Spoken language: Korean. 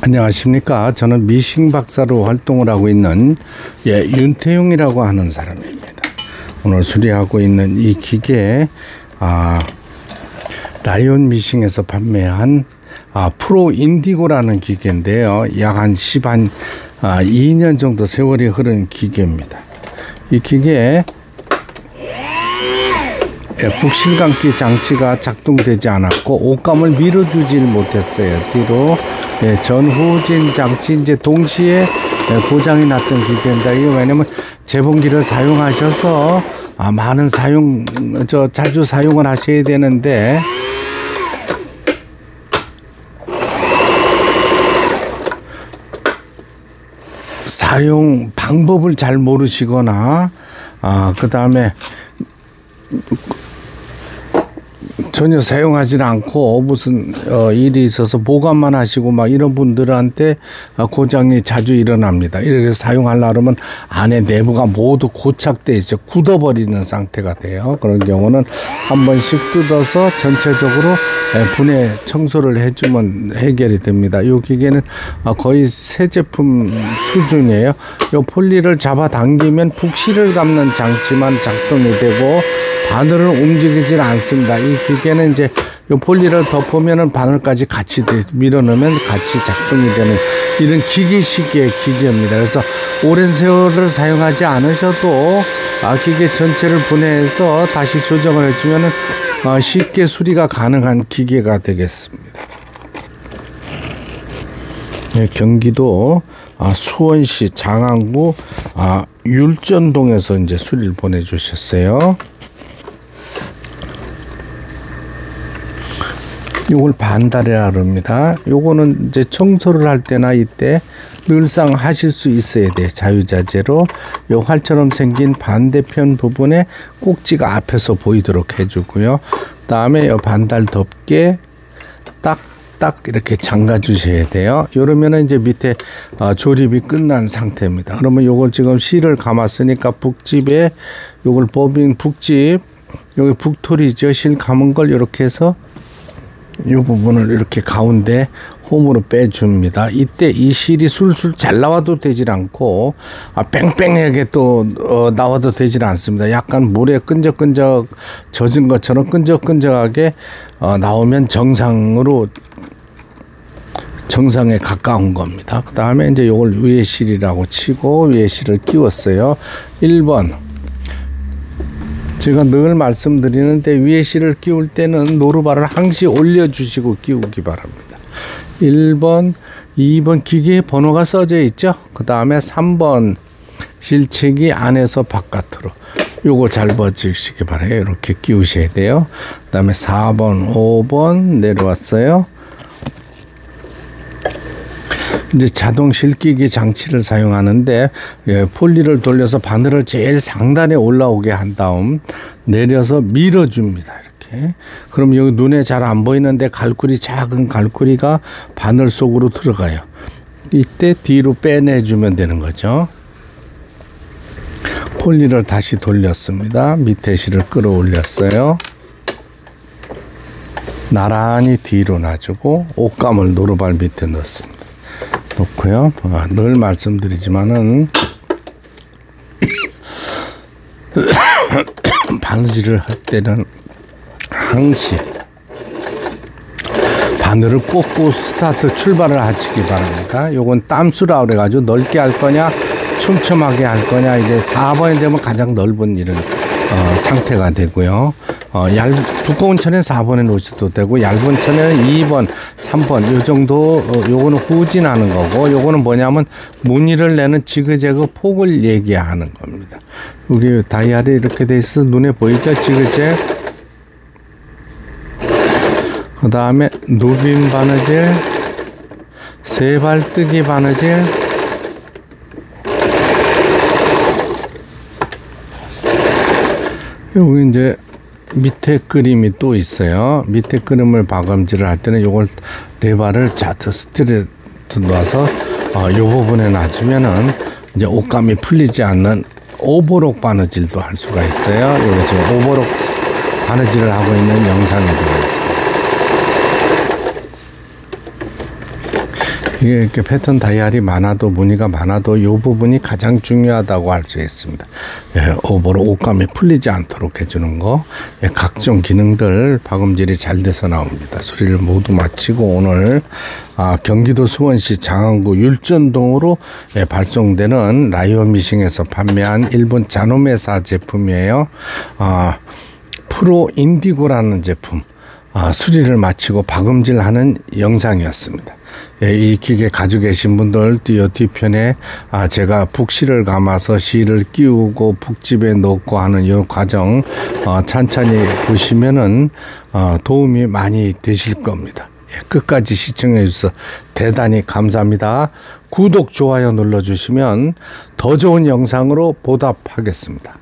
안녕하십니까. 저는 미싱 박사로 활동을 하고 있는 윤태용이라고 하는 사람입니다. 오늘 수리하고 있는 이 기계 라이온 미싱에서 판매한 프로 인디고라는 기계인데요. 약 한 2년 정도 세월이 흐른 기계입니다. 이 기계에 북실감기 장치가 작동되지 않았고 옷감을 밀어주질 못했어요. 뒤로 전후진 장치 이제 동시에 고장이 났던 기계입니다. 이게 왜냐면 재봉기를 사용하셔서 자주 사용을 하셔야 되는데 사용 방법을 잘 모르시거나 그 다음에 전혀 사용하지 않고 무슨 일이 있어서 보관만 하시고 막 이런 분들한테 고장이 자주 일어납니다. 이렇게 사용하려고 하면 안에 내부가 모두 고착돼 있어 굳어버리는 상태가 돼요. 그런 경우는 한 번씩 뜯어서 전체적으로 분해 청소를 해주면 해결이 됩니다. 이 기계는 거의 새 제품 수준이에요. 이 폴리를 잡아당기면 북실을 감는 장치만 작동이 되고 바늘은 움직이질 않습니다. 이 기계는 이제 이 폴리를 덮으면은 바늘까지 같이 밀어넣으면 같이 작동이 되는 이런 기계식의 기계입니다. 그래서 오랜 세월을 사용하지 않으셔도 기계 전체를 분해해서 다시 조정을 해주면은 쉽게 수리가 가능한 기계가 되겠습니다. 경기도 수원시 장안구 율전동에서 이제 수리를 보내주셨어요. 요걸 반달이라 그럽니다. 요거는 이제 청소를 할 때나 이때 늘상 하실 수 있어야 돼. 자유자재로 요 활처럼 생긴 반대편 부분에 꼭지가 앞에서 보이도록 해주고요. 다음에 요 반달 덮개 딱 이렇게 잠가 주셔야 돼요. 이러면은 이제 밑에 조립이 끝난 상태입니다. 그러면 요걸 지금 실을 감았으니까 북집에 요걸 법인 북집 여기 북토리죠. 실 감은 걸 이렇게 해서 이 부분을 이렇게 가운데 홈으로 빼줍니다. 이때 이 실이 술술 잘 나와도 되질 않고 뺑뺑하게 또 나와도 되질 않습니다. 약간 물에 끈적끈적 젖은 것처럼 끈적끈적하게 나오면 정상에 가까운 겁니다. 그 다음에 이제 이걸 위에 실이라고 치고 위에 실을 끼웠어요. 1번 제가 늘 말씀드리는데 위에 실을 끼울 때는 노루발을 항시 올려주시고 끼우기 바랍니다. 1번, 2번 기계에 번호가 써져 있죠. 그 다음에 3번 실책이 안에서 바깥으로 요거 잘 봐주시기 바라요. 이렇게 끼우셔야 돼요. 그 다음에 4번, 5번 내려왔어요. 이제 자동 실기기 장치를 사용하는데 폴리를 돌려서 바늘을 제일 상단에 올라오게 한 다음 내려서 밀어줍니다. 이렇게. 그럼 여기 눈에 잘 안 보이는데 작은 갈고리가 바늘 속으로 들어가요. 이때 뒤로 빼내주면 되는 거죠. 폴리를 다시 돌렸습니다. 밑에 실을 끌어올렸어요. 나란히 뒤로 놔주고 옷감을 노루발 밑에 넣습니다. 놓고요. 늘 말씀드리지만은 바느질을 할 때는 항시 바늘을 꽂고 출발을 하시기 바랍니다. 요건 땀수라 그래가지고 넓게 할 거냐 촘촘하게 할 거냐 이제 4번이 되면 가장 넓은 이런 상태가 되고요. 두꺼운 천에 4번에 놓으셔도 되고 얇은 천에는 2번, 3번 요 정도 요거는 후진하는 거고 요거는 뭐냐면 무늬를 내는 지그재그 폭을 얘기하는 겁니다. 여기 다이얼이 이렇게 돼 있어 눈에 보이죠? 지그재그. 그 다음에 누빔 바느질, 세발뜨기 바느질, 여기 이제 밑에 그림이 또 있어요. 밑에 그림을 박음질을 할 때는 요걸 레바를 스트레이트 놔서 요 부분에 놔주면은 이제 옷감이 풀리지 않는 오버록 바느질도 할 수가 있어요. 여기 지금 오버록 바느질을 하고 있는 영상이 들어있습니다. 이게 이렇게 패턴 다이얼이 많아도 무늬가 많아도 이 부분이 가장 중요하다고 할 수 있습니다. 예, 오버로 옷감이 풀리지 않도록 해주는 거, 예, 각종 기능들 박음질이 잘 돼서 나옵니다. 수리를 모두 마치고 오늘 경기도 수원시 장안구 율전동으로 예, 발송되는 라이온 미싱에서 판매한 일본 자노메사 제품이에요. 프로 인디고라는 제품 수리를 마치고 박음질하는 영상이었습니다. 예, 이 기계 가지고 계신 분들 뒤편에 제가 북실을 감아서 실을 끼우고 북집에 넣고 하는 이 과정 찬찬히 보시면은 도움이 많이 되실 겁니다. 예, 끝까지 시청해 주셔서 대단히 감사합니다. 구독, 좋아요 눌러주시면 더 좋은 영상으로 보답하겠습니다.